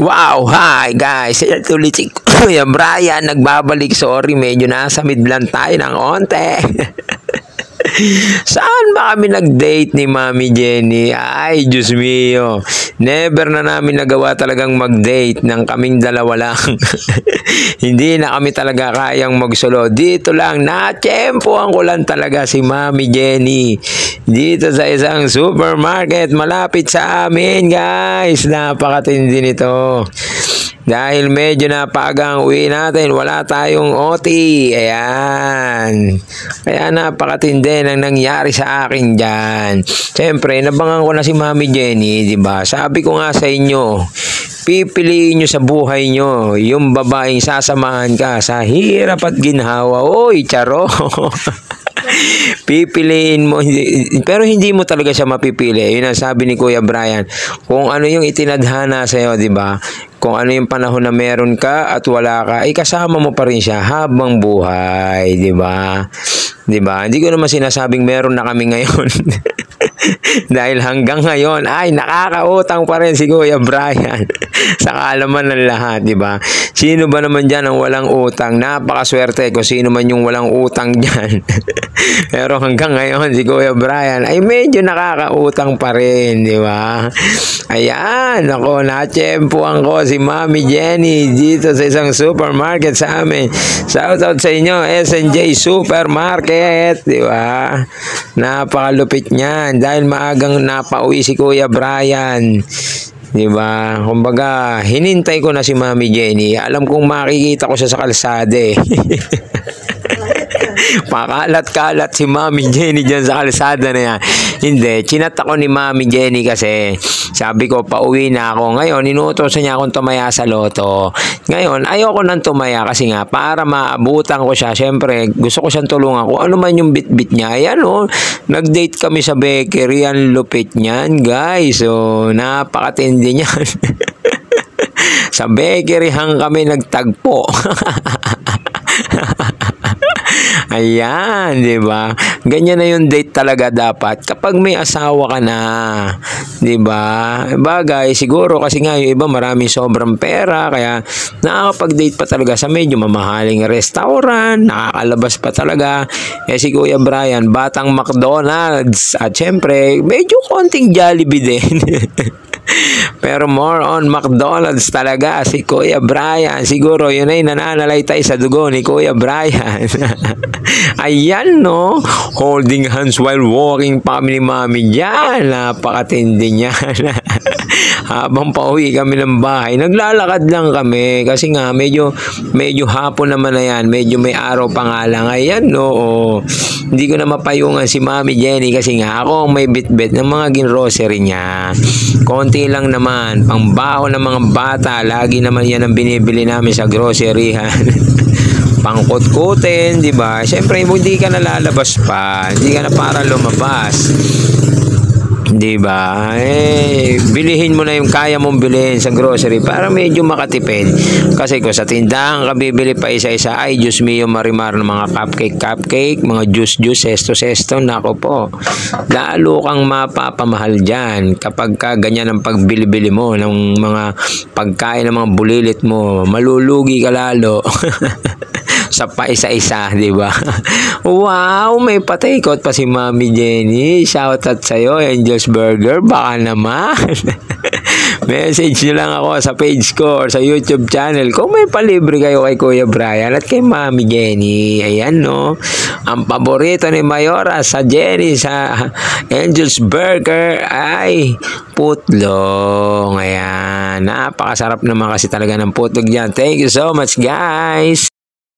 Wow! Hi guys! Ito ulit si Kuya Brian. Nagbabalik. Sorry, medyo nasa midlan tayo ng onte. Saan ba kami nag-date ni Mami Jenny? Ay, Diyos mio. Never na namin nagawa talagang mag-date ng kaming dalawa lang. Hindi na kami talaga kayang magsolo. Dito lang, natsyempohan ko lang talaga si Mami Jenny. Dito sa isang supermarket malapit sa amin, guys. Napakatindi nito. Dahil medyo napagang uwi natin, wala tayong OT. Ayan. Kaya napakatindi ng nangyari sa akin dyan. Siyempre, nabangan ko na si Mami Jenny, di ba? Sabi ko nga sa inyo, pipiliin nyo sa buhay nyo yung babaeng sasamahan ka sa hirap at ginhawa. Oy, charo. Pipiliin mo, pero hindi mo talaga siya mapipili. Yun ang sabi ni Kuya Brian. Kung ano yung itinadhana sa'yo, di ba? Kung ano yung panahon na meron ka at wala ka, kasama mo pa rin siya habang buhay, di ba? Di ba? Hindi ko naman sinasabing meron na kami ngayon. Dahil hanggang ngayon, ay nakakautang pa rin si Kuya Brian. Sa kaalaman ng lahat, di ba? Sino ba naman dyan ang walang utang? Napakaswerte kung sino man yung walang utang dyan. Pero hanggang ngayon, si Kuya Brian ay medyo nakakautang pa rin, di ba? Ayan, ako, natsyempohan ko si Mami Jenny dito sa isang supermarket sa amin. Shoutout sa inyo, S&J Supermarket, di ba? Napakalupit niyan dahil maagang napauwi si Kuya Brian. Di ba? Kumbaga, hinintay ko na si Mami Jenny. Alam kong makikita ko siya sa kalsada eh. Pakalat-kalat si Mami Jenny dyan sa kalsada na yan. Hindi, chinat ako ni Mami Jenny kasi sabi ko, pauwi na ako. Ngayon, inuutosan niya akong tumaya sa loto. Ngayon, ayoko nang tumaya kasi nga, para maabutan ko siya, syempre, gusto ko siyang tulungan kung ano man yung bit-bit niya. Ayan o, nag-date kami sa bakery. Ang lupit niyan, guys. So, napakatindi niyan. Sa bakery hang kami nagtagpo. Ayan, di ba? Ganyan na yung date talaga dapat kapag may asawa ka na, di ba? Bagay, siguro kasi nga yung iba maraming sobrang pera, kaya nakakapag-date pa talaga sa medyo mamahaling restaurant, nakakalabas pa talaga. Si Kuya Brian, batang McDonald's, at syempre, medyo konting Jollibee din. Pero more on McDonald's talaga si Kuya Brian. Siguro yun ay nananalaytay sa dugo ni Kuya Brian. Ayan no, holding hands while walking pa kami ni Mami dyan. Napakatindi niyan. Habang pauwi kami ng bahay, naglalakad lang kami kasi nga medyo hapon naman na yan, medyo may araw pa nga lang. Ayan no, hindi ko na mapayungan si Mami Jenny kasi nga ako ang may bit-bit ng mga grocery niya. Konti lang naman, pangbaho ng mga bata, lagi naman yan ang binibili namin sa groceryhan. Pangkutkutin, di ba? Siyempre, hindi ka nalalabas pa, hindi ka na para lumabas. Di ba? Bilihin mo na yung kaya mong bilhin sa grocery para medyo makatipid. Kasi kung sa tindahan ka bibili pa isa-isa, ay Diyos mio marimar ng mga cupcake, mga juice, sesto, nako po. Lalo kang mapapamahal dyan kapag ka ganyan ang pagbili-bili mo ng mga pagkain ng mga bulilit mo. Malulugi ka lalo. Sa pa isa-isa, di ba? Wow, may patikot pa si Mami Jenny. Shoutout sa'yo, Angel's Burger. Baka naman. Message nyo lang ako sa page ko or sa YouTube channel kung may palibre kayo kay Kuya Brian at kay Mami Jenny. Ayan, no? Ang paborito ni Mayora sa Jenny sa Angel's Burger ay putlong. Ayan. Napakasarap naman kasi talaga ng putlog dyan. Thank you so much, guys.